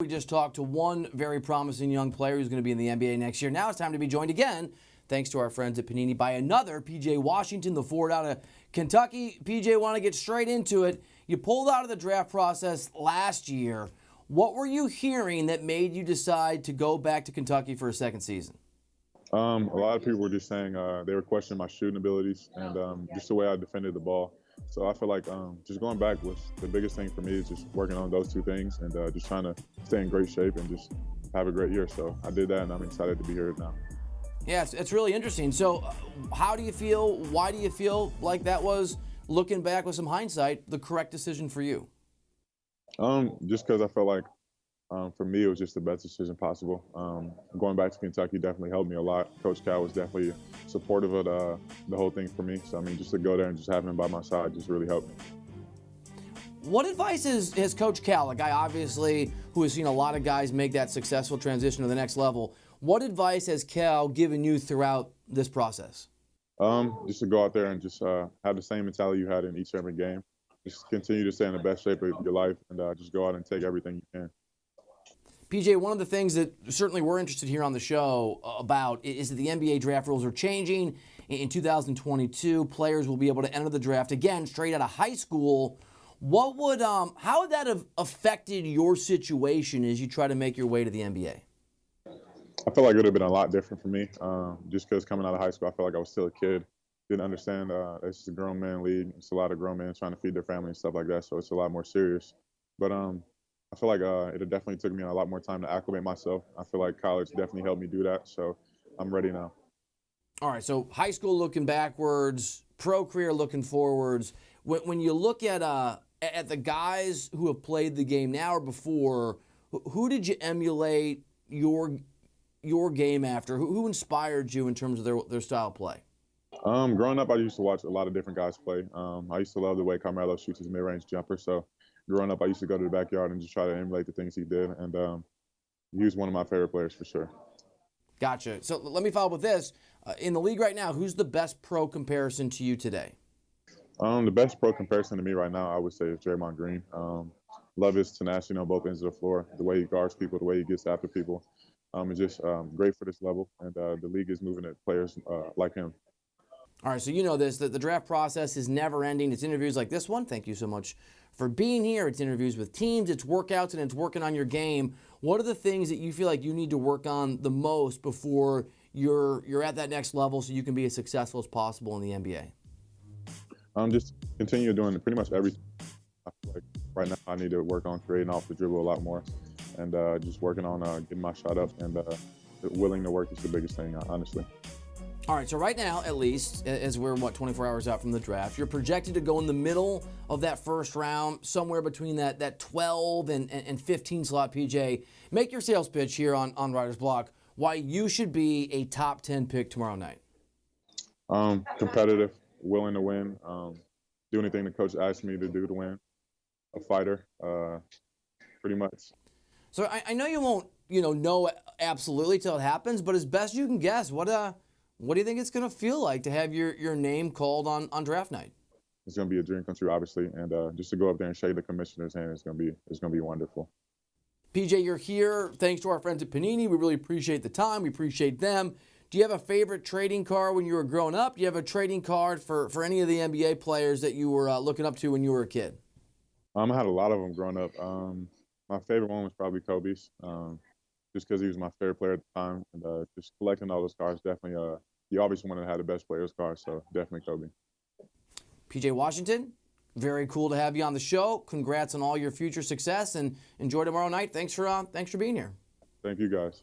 We just talked to one very promising young player who's going to be in the NBA next year. Now it's time to be joined again, thanks to our friends at Panini, by another P.J. Washington, the forward out of Kentucky. P.J., want to get straight into it. You pulled out of the draft process last year. What were you hearing that made you decide to go back to Kentucky for a second season? A lot of people were just saying they were questioning my shooting abilities and just the way I defended the ball. So I feel like just going back was the biggest thing for me is just working on those two things and just trying to stay in great shape and just have a great year. So I did that, and I'm excited to be here now. Yeah, it's really interesting. So how do you feel, why do you feel like that was, looking back with some hindsight, the correct decision for you? Just because I felt like for me, it was just the best decision possible. Going back to Kentucky definitely helped me a lot. Coach Cal was definitely supportive of the whole thing for me. So, I mean, just to go there and just having him by my side just really helped me. What advice has Coach Cal, a guy obviously who has seen a lot of guys make that successful transition to the next level, what advice has Cal given you throughout this process? Just to go out there and just have the same mentality you had in each and every game. Just continue to stay in the best shape of your life and just go out and take everything you can. PJ, one of the things that certainly we're interested here on the show about is that the NBA draft rules are changing. In 2022, players will be able to enter the draft again straight out of high school. How would that have affected your situation as you try to make your way to the NBA? I feel like it would have been a lot different for me. Just because coming out of high school, I felt like I was still a kid. Didn't understand it's just a grown man league. It's a lot of grown men trying to feed their family and stuff like that. So it's a lot more serious. But I feel like it definitely took me a lot more time to acclimate myself. I feel like college definitely helped me do that, so I'm ready now. All right, so high school looking backwards, pro career looking forwards. When you look at the guys who have played the game now or before, who did you emulate your game after? Who inspired you in terms of their style of play? Growing up, I used to watch a lot of different guys play. I used to love the way Carmelo shoots his mid-range jumper, so growing up, I used to go to the backyard and just try to emulate the things he did, and he was one of my favorite players for sure. Gotcha. So let me follow up with this. In the league right now, who's the best pro comparison to you today? The best pro comparison to me right now, I would say, is Draymond Green. Love his tenacity on both ends of the floor, the way he guards people, the way he gets after people. It's just great for this level, and the league is moving at players like him. All right, so you know this, that the draft process is never ending. It's interviews like this one. Thank you so much for being here. It's interviews with teams, it's workouts, and it's working on your game. What are the things that you feel like you need to work on the most before you're at that next level so you can be as successful as possible in the NBA? Just continue doing pretty much everything. I feel like right now I need to work on creating off the dribble a lot more and just working on getting my shot up and willing to work is the biggest thing, honestly. All right, so right now, at least, as we're, 24 hours out from the draft, you're projected to go in the middle of that first round, somewhere between that 12 and 15 slot, PJ. Make your sales pitch here on Writer's Block, why you should be a top 10 pick tomorrow night. Competitive, willing to win, do anything the coach asks me to do to win, a fighter, pretty much. So I know you won't, know absolutely till it happens, but as best you can guess, what do you think it's going to feel like to have your name called on draft night? It's going to be a dream come true, obviously, and just to go up there and shake the commissioner's hand is going to be wonderful. PJ, you're here thanks to our friends at Panini. We really appreciate the time. We appreciate them. Do you have a favorite trading card when you were growing up? Do you have a trading card for any of the NBA players that you were looking up to when you were a kid? I had a lot of them growing up. My favorite one was probably Kobe's. Just because he was my favorite player at the time, and just collecting all those cards, definitely, you obviously wanted to have the best players cards, so definitely Kobe. PJ Washington, very cool to have you on the show. Congrats on all your future success, and enjoy tomorrow night. Thanks for being here. Thank you, guys.